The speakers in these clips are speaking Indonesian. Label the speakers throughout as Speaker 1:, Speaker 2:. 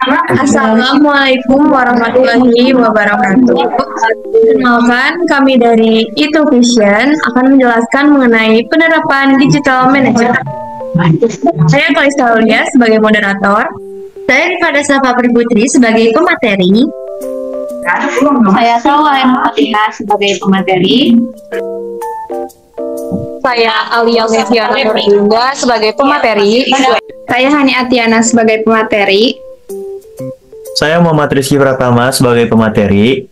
Speaker 1: Assalamualaikum warahmatullahi wabarakatuh. Perkenalkan, kami dari Itu Vision akan menjelaskan mengenai penerapan digital manager. Saya Kalista Aulia sebagai moderator. Saya Rifada Safafri Putri sebagai pemateri.
Speaker 2: Saya Salwa Fatina sebagai pemateri.
Speaker 1: Saya Alia Meviana Nurlinda sebagai pemateri.
Speaker 3: Saya Hani Atiana sebagai pemateri.
Speaker 4: Saya Muhammad Rizky Pratama sebagai pemateri.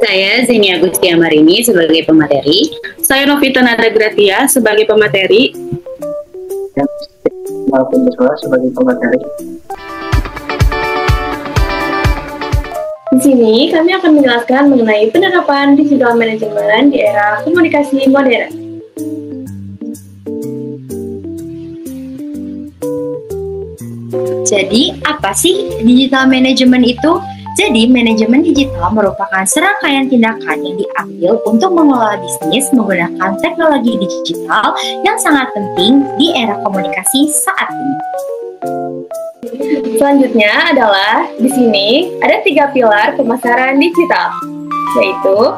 Speaker 2: Saya Zenia Agustia Marini sebagai pemateri.
Speaker 5: Saya Novita Nada Gratia sebagai pemateri.
Speaker 4: Sebagai pemateri.
Speaker 1: Di sini kami akan menjelaskan mengenai penerapan digital management di era komunikasi modern.
Speaker 6: Jadi, apa sih digital management itu? Jadi, manajemen digital merupakan serangkaian tindakan yang diambil untuk mengelola bisnis menggunakan teknologi digital yang sangat penting di era komunikasi saat ini.
Speaker 1: Selanjutnya adalah di sini ada 3 pilar pemasaran digital, yaitu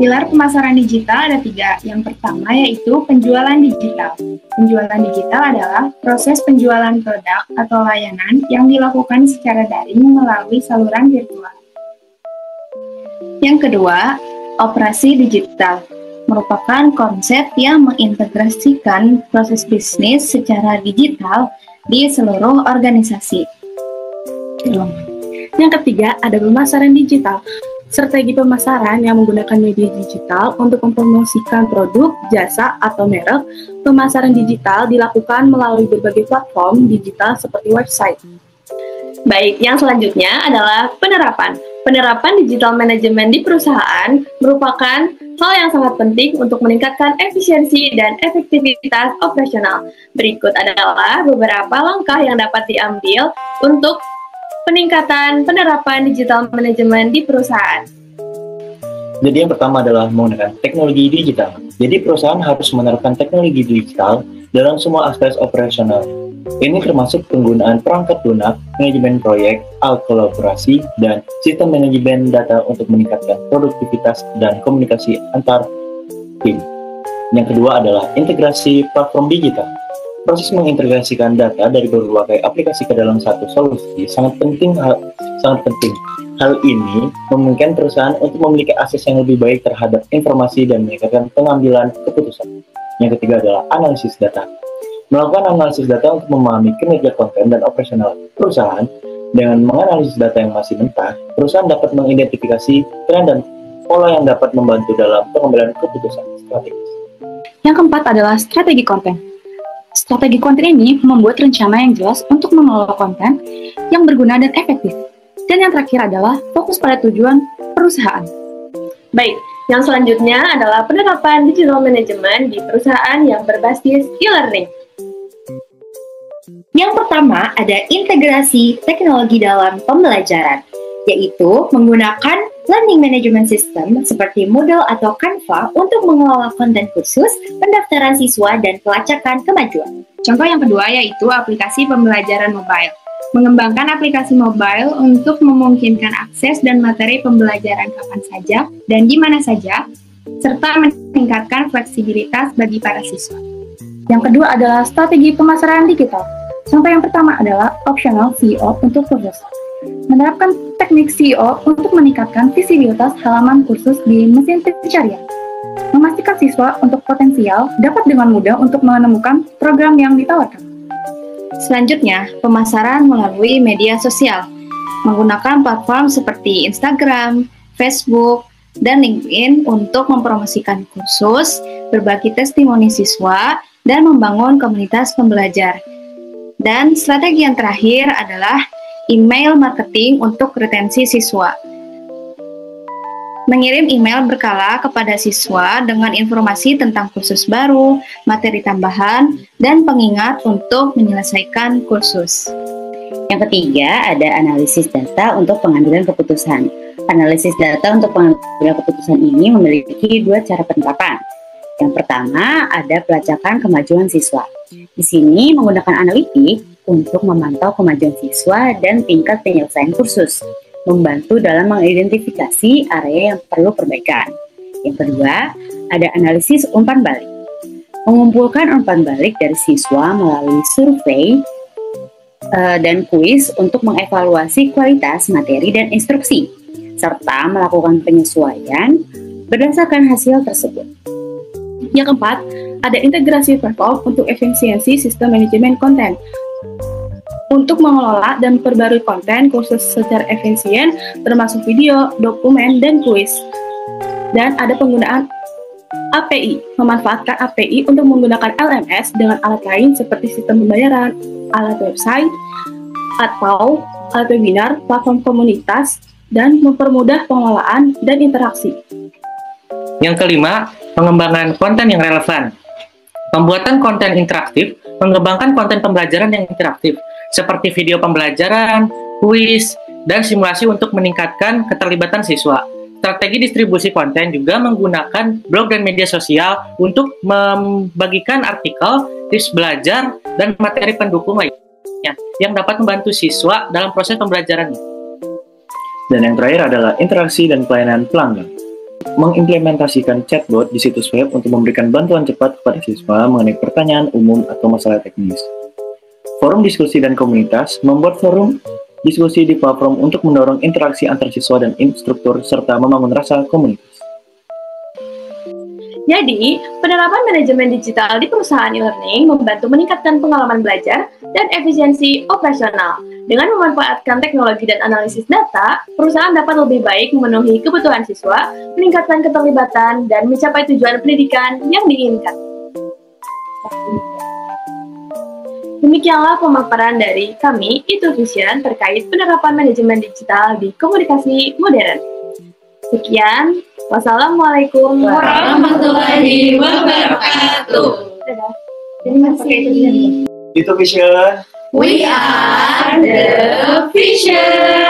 Speaker 3: Pilar pemasaran digital ada 3. Yang pertama yaitu penjualan digital. Penjualan digital adalah proses penjualan produk atau layanan yang dilakukan secara daring melalui saluran virtual. Yang kedua, operasi digital merupakan konsep yang mengintegrasikan proses bisnis secara digital di seluruh organisasi.
Speaker 5: Yang ketiga, ada pemasaran digital. Strategi pemasaran yang menggunakan media digital untuk mempromosikan produk, jasa, atau merek. Pemasaran digital dilakukan melalui berbagai platform digital seperti website.
Speaker 1: baik. Yang selanjutnya adalah penerapan. Penerapan digital manajemen di perusahaan merupakan hal yang sangat penting untuk meningkatkan efisiensi dan efektivitas operasional. Berikut adalah beberapa langkah yang dapat diambil untuk peningkatan penerapan digital manajemen di perusahaan.
Speaker 4: Jadi yang pertama adalah menggunakan teknologi digital. Jadi perusahaan harus menerapkan teknologi digital dalam semua aspek operasional. Ini termasuk penggunaan perangkat lunak, manajemen proyek, alat kolaborasi, dan sistem manajemen data untuk meningkatkan produktivitas dan komunikasi antar tim. Yang kedua adalah integrasi platform digital. Proses mengintegrasikan data dari berbagai aplikasi ke dalam satu solusi sangat penting. Hal ini memungkinkan perusahaan untuk memiliki akses yang lebih baik terhadap informasi dan meningkatkan pengambilan keputusan. Yang ketiga adalah analisis data. Melakukan analisis data untuk memahami kinerja konten dan operasional perusahaan. Dengan menganalisis data yang masih mentah, perusahaan dapat mengidentifikasi tren dan pola yang dapat membantu dalam pengambilan keputusan strategis.
Speaker 5: Yang keempat adalah strategi konten. Strategi konten ini membuat rencana yang jelas untuk mengelola konten yang berguna dan efektif. Dan yang terakhir adalah fokus pada tujuan perusahaan.
Speaker 1: Baik, yang selanjutnya adalah penerapan digital management di perusahaan yang berbasis e-learning.
Speaker 6: Yang pertama ada integrasi teknologi dalam pembelajaran, yaitu menggunakan learning management system seperti Moodle atau Canva untuk mengelola konten khusus, pendaftaran siswa, dan pelacakan kemajuan.
Speaker 3: Contoh yang kedua yaitu aplikasi pembelajaran mobile. Mengembangkan aplikasi mobile untuk memungkinkan akses dan materi pembelajaran kapan saja dan di mana saja, serta meningkatkan fleksibilitas bagi para siswa.
Speaker 5: Yang kedua adalah strategi pemasaran digital. Contoh yang pertama adalah optional SEO untuk kursus. Menerapkan teknik SEO untuk meningkatkan visibilitas halaman kursus di mesin pencarian. Memastikan siswa untuk potensial dapat dengan mudah untuk menemukan program yang ditawarkan.
Speaker 6: Selanjutnya, pemasaran melalui media sosial. Menggunakan platform seperti Instagram, Facebook, dan LinkedIn untuk mempromosikan kursus, berbagi testimoni siswa, dan membangun komunitas pembelajar. Dan strategi yang terakhir adalah email marketing untuk retensi siswa. Mengirim email berkala kepada siswa dengan informasi tentang kursus baru, materi tambahan, dan pengingat untuk menyelesaikan kursus.
Speaker 2: Yang ketiga, ada analisis data untuk pengambilan keputusan. Analisis data untuk pengambilan keputusan ini memiliki 2 cara penerapan. Yang pertama, ada pelacakan kemajuan siswa. Di sini menggunakan analitik, untuk memantau kemajuan siswa dan tingkat penyelesaian kursus, membantu dalam mengidentifikasi area yang perlu perbaikan. Yang kedua, ada analisis umpan balik. Mengumpulkan umpan balik dari siswa melalui survei dan kuis untuk mengevaluasi kualitas materi dan instruksi, serta melakukan penyesuaian berdasarkan hasil tersebut.
Speaker 1: Yang keempat, ada integrasi platform untuk efisiensi sistem manajemen konten. Untuk mengelola dan perbarui konten kursus secara efisien, termasuk video, dokumen, dan kuis. Dan ada penggunaan API, memanfaatkan API untuk menggunakan LMS dengan alat lain seperti sistem pembayaran, alat website, atau alat webinar, platform komunitas, dan mempermudah pengelolaan dan interaksi.
Speaker 7: Yang kelima, pengembangan konten yang relevan. Pembuatan konten interaktif, mengembangkan konten pembelajaran yang interaktif, seperti video pembelajaran, kuis, dan simulasi untuk meningkatkan keterlibatan siswa. Strategi distribusi konten juga menggunakan blog dan media sosial untuk membagikan artikel, tips belajar, dan materi pendukung lainnya yang dapat membantu siswa dalam proses pembelajarannya.
Speaker 4: Dan yang terakhir adalah interaksi dan pelayanan pelanggan. Mengimplementasikan chatbot di situs web untuk memberikan bantuan cepat kepada siswa mengenai pertanyaan umum atau masalah teknis. Forum diskusi dan komunitas membuat forum diskusi di platform untuk mendorong interaksi antar siswa dan instruktur serta membangun rasa komunitas.
Speaker 1: Jadi, penerapan manajemen digital di perusahaan e-learning membantu meningkatkan pengalaman belajar dan efisiensi operasional. Dengan memanfaatkan teknologi dan analisis data, perusahaan dapat lebih baik memenuhi kebutuhan siswa, meningkatkan keterlibatan, dan mencapai tujuan pendidikan yang diinginkan. Demikianlah pemaparan dari kami, Vision, terkait penerapan manajemen digital di komunikasi modern. Sekian, wassalamualaikum
Speaker 3: warahmatullahi wabarakatuh.
Speaker 1: Dadah. Terima kasih.
Speaker 4: Vision.
Speaker 3: We are the Vision.